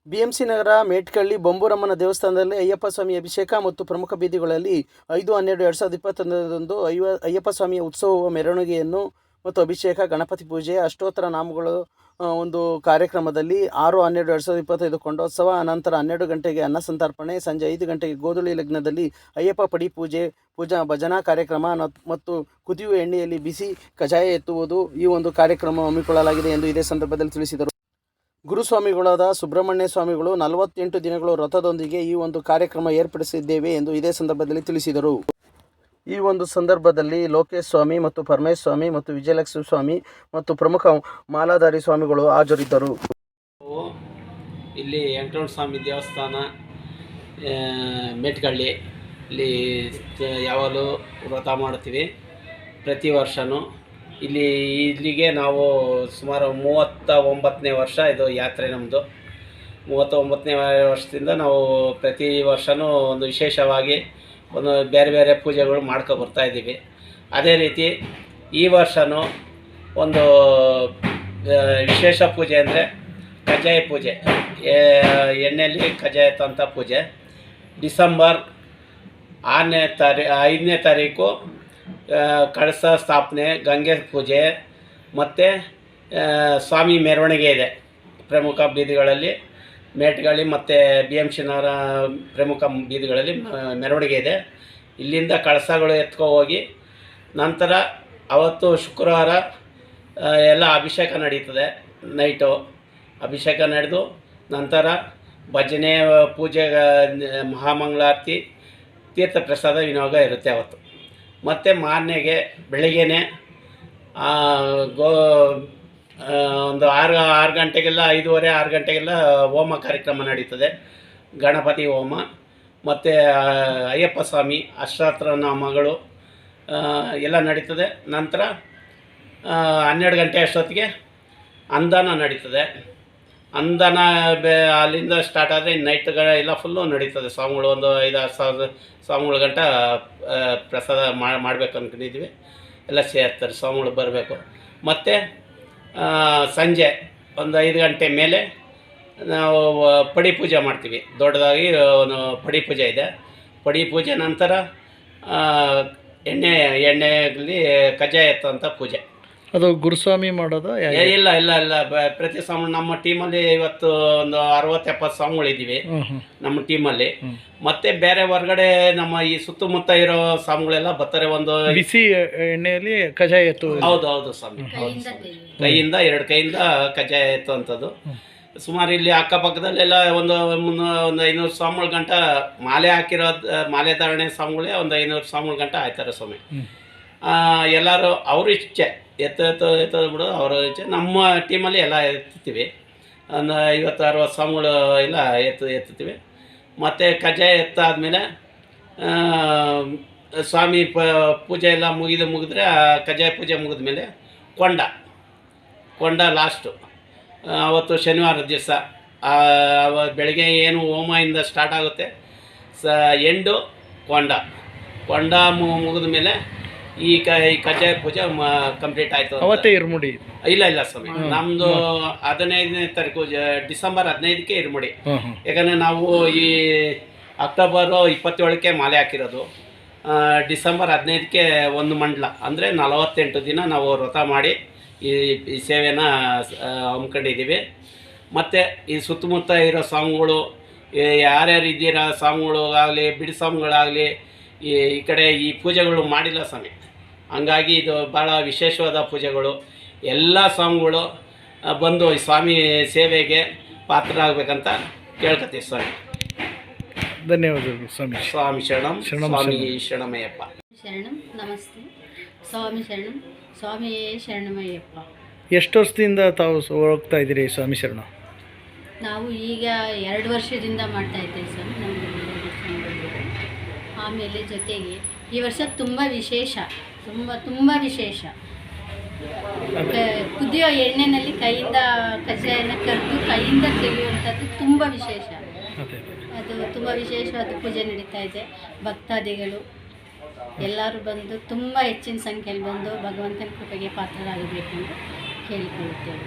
BMC ನಗರ ಮೇಟ್ಕಳ್ಳಿ ಬೊಂಬೂರಮ್ಮನ ದೇವಸ್ಥಾನದಲ್ಲಿ ಅಯ್ಯಪ್ಪ ಸ್ವಾಮಿ ಅಭಿಷೇಕ ಮತ್ತು ಪ್ರಮುಖ ಬೀದಿಗಳಲ್ಲಿ 5/12/2021 ಅಯ್ಯಪ್ಪ ಸ್ವಾಮಿಯ ಉತ್ಸವ ಮೆರವಣಿಗೆಯನ್ನು ಮತ್ತು ಅಭಿಷೇಕ, ಗಣಪತಿ ಪೂಜೆ, ಅಷ್ಟೋತ್ತರ ನಾಮಗಳು ಒಂದು ಕಾರ್ಯಕ್ರಮದಲ್ಲಿ 6/12/2025 ಕೊಂಡೋತ್ಸವ, ಅನಂತರ 12 ಗಂಟೆಗೆ ಅನ್ನ ಸಂತರ್ಪಣೆ, ಸಂಜೆ 5 ಗಂಟೆಗೆ ಗೋಧೂಳಿ ಲಗ್ನದಲ್ಲಿ ಅಯ್ಯಪ್ಪ ಪಡಿ ಪೂಜೆ, ಭಜನಾ ಕಾರ್ಯಕ್ರಮ ಮತ್ತು ಕುದಿಯುವ ಎಣ್ಣೆಯಲ್ಲಿ ಬಿಸಿ ಕಜಾಯ ಎತ್ತುವುದು ಈ ಒಂದು ಕಾರ್ಯಕ್ರಮ ಹಮ್ಮಿಕೊಳ್ಳಲಾಗಿದೆ ಎಂದು ಇದೇ ಸಂದರ್ಭದಲ್ಲಿ ತಿಳಿಸಿದರು. ಗುರುಸ್ವಾಮಿಗಳಾದ ಸುಬ್ರಹ್ಮಣ್ಯ ಸ್ವಾಮಿಗಳು 48 ದಿನಗಳು ವ್ರತದೊಂದಿಗೆ ಈ ಒಂದು ಕಾರ್ಯಕ್ರಮ ಏರ್ಪಡಿಸಿದ್ದೇವೆ ಎಂದು ಇದೇ ಸಂದರ್ಭದಲ್ಲಿ ತಿಳಿಸಿದರು. ಈ ಒಂದು ಸಂದರ್ಭದಲ್ಲಿ ಲೋಕೇಶ್ ಸ್ವಾಮಿ ಮತ್ತು ಪರಮೇಶ್ ಸ್ವಾಮಿ ಮತ್ತು ವಿಜಯಲಕ್ಷ್ಮಿ ಸ್ವಾಮಿ ಮತ್ತು ಪ್ರಮುಖ ಮಾಲಾಧಾರಿ ಸ್ವಾಮಿಗಳು ಹಾಜರಿದ್ದರು. ಇಲ್ಲಿ ವೆಂಕಟರಮಣ ಸ್ವಾಮಿ ದೇವಸ್ಥಾನ ಮೇಟ್ಕಳ್ಳಿ ಇಲ್ಲಿ ಯಾವಾಗಲೂ ವ್ರತ ಮಾಡ್ತೀವಿ. ಪ್ರತಿ ವರ್ಷವೂ ಇಲ್ಲಿಗೆ ನಾವು ಸುಮಾರು 39ನೇ ವರ್ಷ ಇದು ಯಾತ್ರೆ. ನಮ್ಮದು 39ನೇ ವರ್ಷದಿಂದ ನಾವು ಪ್ರತಿ ವರ್ಷವೂ ಒಂದು ವಿಶೇಷವಾಗಿ ಒಂದು ಬೇರೆ ಬೇರೆ ಪೂಜೆಗಳು ಬರ್ತಾಯಿದ್ದೀವಿ. ಅದೇ ರೀತಿ ಈ ವರ್ಷವೂ ಒಂದು ವಿಶೇಷ ಪೂಜೆ ಅಂದರೆ ಕಜ್ಜಾಯ ಪೂಜೆ, ಎಣ್ಣೆಯಲ್ಲಿ ಕಜ್ಜಾಯ ತಂತ ಪೂಜೆ. ಡಿಸೆಂಬರ್ 5ನೇ ತಾರೀಕು ಕಳಸ ಸ್ಥಾಪನೆ, ಗಂಗೆ ಪೂಜೆ ಮತ್ತು ಸ್ವಾಮಿ ಮೆರವಣಿಗೆ ಇದೆ. ಪ್ರಮುಖ ಬೀದಿಗಳಲ್ಲಿ ಮೇಟ್ಗಳ್ಳಿ ಮತ್ತು BMC ನಗರ ಪ್ರಮುಖ ಬೀದಿಗಳಲ್ಲಿ ಮೆರವಣಿಗೆ ಇದೆ. ಇಲ್ಲಿಂದ ಕಳಸಗಳು ಹೋಗಿ ನಂತರ ಅವತ್ತು ಶುಕ್ರವಾರ ಎಲ್ಲ ಅಭಿಷೇಕ ನಡೀತದೆ. ನೈಟು ಅಭಿಷೇಕ ನಡೆದು ನಂತರ ಭಜನೆ, ಪೂಜೆ, ಮಹಾಮಂಗಳಾರತಿ, ತೀರ್ಥ ಪ್ರಸಾದ ವಿನಿಯೋಗ ಇರುತ್ತೆ ಅವತ್ತು. ಮತ್ತು ಮಾರನೆಗೆ ಬೆಳಗ್ಗೆನೇ ಒಂದು 6 ಗಂಟೆಗೆಲ್ಲ 5:30-6 ಗಂಟೆಗೆಲ್ಲ ಹೋಮ ಕಾರ್ಯಕ್ರಮ ನಡೀತದೆ. ಗಣಪತಿ ಹೋಮ ಮತ್ತು ಅಯ್ಯಪ್ಪ ಸ್ವಾಮಿ ಅಷ್ಟಾತ್ರ ನಾಮಗಳು ಎಲ್ಲ ನಡೀತದೆ. ನಂತರ 12 ಗಂಟೆ ಅಷ್ಟೊತ್ತಿಗೆ ಅಂದಾನ ನಡೀತದೆ. ಅಂದಾನ ಅಲ್ಲಿಂದ ಸ್ಟಾರ್ಟ್ ಆದರೆ ನೈಟ್ಗಳೆಲ್ಲ ಫುಲ್ಲು ನಡೀತದೆ. ಸ್ವಾಮಿಗಳು ಒಂದು 5-6 ಸಾವಿರ ಸ್ವಾಮಿಗಳ ಗಂಟ ಪ್ರಸಾದ ಮಾಡಬೇಕು ಅಂದ್ಕೊಂಡಿದ್ವಿ. ಎಲ್ಲ ಸೇರ್ತಾರೆ, ಸ್ವಾಮಿಗಳು ಬರಬೇಕು. ಮತ್ತು ಸಂಜೆ ಒಂದು 5 ಗಂಟೆ ಮೇಲೆ ನಾವು ಪಡಿ ಪೂಜೆ ಮಾಡ್ತೀವಿ. ದೊಡ್ಡದಾಗಿ ಒಂದು ಪಡಿ ಪೂಜೆ ಇದೆ. ಪಡಿ ಪೂಜೆ ನಂತರ ಎಣ್ಣೆಯಲ್ಲಿ ಕಜ್ಜಾಯ ಎತ್ತುವಂಥ ಪೂಜೆ. ಅದು ಗುರುಸ್ವಾಮಿ ಮಾಡೋದು? ಇಲ್ಲ ಪ್ರತಿ ಸ್ವಾಮಿ ನಮ್ಮ ಟೀಮಲ್ಲಿ ಇವತ್ತು ಒಂದು 60-70 ಸ್ವಾಮಿಗಳಿದ್ದೀವಿ ನಮ್ಮ ಟೀಮಲ್ಲಿ. ಮತ್ತೆ ಬೇರೆ ಹೊರಗಡೆ ನಮ್ಮ ಈ ಸುತ್ತಮುತ್ತ ಇರೋ ಸ್ವಾಮಿಗಳೆಲ್ಲ ಬರ್ತಾರೆ. ಒಂದು ಬಿಸಿ ಎಣ್ಣೆಯಲ್ಲಿ ಕಜ್ಜಾಯ ಎತ್ತು. ಹೌದು ಸ್ವಾಮಿ, ಕೈಯಿಂದ 2 ಕೈಯಿಂದ ಕಜ್ಜಾಯ ಎತ್ತುವಂಥದ್ದು. ಸುಮಾರು ಇಲ್ಲಿ ಅಕ್ಕಪಕ್ಕದಲ್ಲೆಲ್ಲ ಒಂದು 500 ಸ್ವಾಮಿಗಳ ಗಂಟ ಮಾಲೆ ಮಾಲೆ ಧಾರಣೆ ಸ್ವಾಮಿಗಳೇ ಒಂದು 500 ಸ್ವಾಮಿಗಳ ಗಂಟ ಆಯ್ತಾರೆ ಸ್ವಾಮಿ. ಎಲ್ಲರೂ ಅವ್ರ ಇಚ್ಛೆ ಎತ್ತೋದು ಬಿಡು, ಅವರ ಇಚ್ಛೆ. ನಮ್ಮ ಟೀಮಲ್ಲಿ ಎಲ್ಲ ಎತ್ತುತ್ತೀವಿ. ಒಂದು 50-60 ಸ್ವಾಮಿಗಳು ಎಲ್ಲ ಎತ್ತುತ್ತೀವಿ. ಮತ್ತು ಕಜ್ಜಾಯ ಎತ್ತಾದಮೇಲೆ ಸ್ವಾಮಿ ಪೂಜೆ ಎಲ್ಲ ಮುಗಿದ್ರೆ ಕಜ್ಜಾಯ ಪೂಜೆ ಮುಗಿದ್ಮೇಲೆ ಕೊಂಡ ಲಾಸ್ಟು ಅವತ್ತು ಶನಿವಾರದ ದಿವಸ ಬೆಳಗ್ಗೆ ಏನು ಹೋಮದಿಂದ ಸ್ಟಾರ್ಟ್ ಆಗುತ್ತೆ. ಎಂಡು ಕೊಂಡ ಮುಗಿದ ಮೇಲೆ ಈ ಕಜ್ಜಾಯ ಪೂಜೆ ಕಂಪ್ಲೀಟ್ ಆಯಿತು. ಅವತ್ತೇ ಇರ್ಮುಡಿ? ಇಲ್ಲ ಸ್ವಾಮಿ, ನಮ್ಮದು 15ನೇ ತಾರೀಕು ಡಿಸೆಂಬರ್ 15ಕ್ಕೆ ಇರ್ಮುಡಿ. ಯಾಕಂದರೆ ನಾವು ಈ ಅಕ್ಟೋಬರ್ 27ಕ್ಕೆ ಮಾಲೆ ಹಾಕಿರೋದು. ಡಿಸೆಂಬರ್ 15ಕ್ಕೆ ಒಂದು ಮಂಡಲ ಅಂದರೆ 48 ದಿನ ನಾವು ವ್ರತ ಮಾಡಿ ಈ ಸೇವೆನ ಹಮ್ಮಿಕೊಂಡಿದ್ದೀವಿ. ಮತ್ತು ಈ ಸುತ್ತಮುತ್ತ ಇರೋ ಸ್ವಾಮಿಗಳು ಯಾರ್ಯಾರು ಇದ್ದೀರಾ, ಸ್ವಾಮಿಗಳು ಆಗಲಿ ಬಿಡಿ ಸ್ವಾಮಿಗಳಾಗಲಿ ಈ ಕಡೆ ಈ ಪೂಜೆಗಳು ಮಾಡಿಲ್ಲ ಸ್ವಾಮಿ. ಹಂಗಾಗಿ ಇದು ಭಾಳ ವಿಶೇಷವಾದ ಪೂಜೆಗಳು. ಎಲ್ಲ ಸ್ವಾಮಿಗಳು ಬಂದು ಈ ಸ್ವಾಮಿ ಸೇವೆಗೆ ಪಾತ್ರರಾಗಬೇಕಂತ ಕೇಳ್ಕೊತೀವಿ ಸ್ವಾಮಿ. ಧನ್ಯವಾದಗಳು ಸ್ವಾಮಿ. ಸ್ವಾಮಿ ಶರಣಂ. ಸ್ವಾಮಿ ಶರಣಮಯ್ಯಪ್ಪ. ಶರಣಂ. ನಮಸ್ತೆ. ಸ್ವಾಮಿ ಶರಣಂ. ಸ್ವಾಮಿಯೇ ಶರಣಮಯ್ಯಪ್ಪ. ಎಷ್ಟು ವರ್ಷದಿಂದ ತಾವು ಹೋಗ್ತಾ ಇದ್ದೀರಿ ಸ್ವಾಮಿ ಶರಣ? ನಾವು ಈಗ 2 ವರ್ಷದಿಂದ ಮಾಡ್ತಾ ಇದ್ದೇವೆ ಸ್ವಾಮಿ. ನಮಗೆ ಆಮೇಲೆ ಜೊತೆಗೆ ಈ ವರ್ಷ ತುಂಬ ವಿಶೇಷ, ತುಂಬ ವಿಶೇಷ. ಕುದಿಯೋ ಎಣ್ಣೆಯಲ್ಲಿ ಕೈಯಿಂದ ಕಜ್ಜಾಯನ ಕರೆದು ಕೈಯಿಂದ ತೆಗೆಯುವಂಥದ್ದು ತುಂಬ ವಿಶೇಷ. ಅದು ತುಂಬ ವಿಶೇಷವಾದ ಪೂಜೆ ನಡೀತಾ ಇದೆ. ಭಕ್ತಾದಿಗಳು ಎಲ್ಲರೂ ಬಂದು ತುಂಬ ಹೆಚ್ಚಿನ ಸಂಖ್ಯೆಯಲ್ಲಿ ಬಂದು ಭಗವಂತನ ಕೃಪೆಗೆ ಪಾತ್ರರಾಗಬೇಕೆಂದು ಕೇಳಿಕೊಳ್ಳುತ್ತೇವೆ.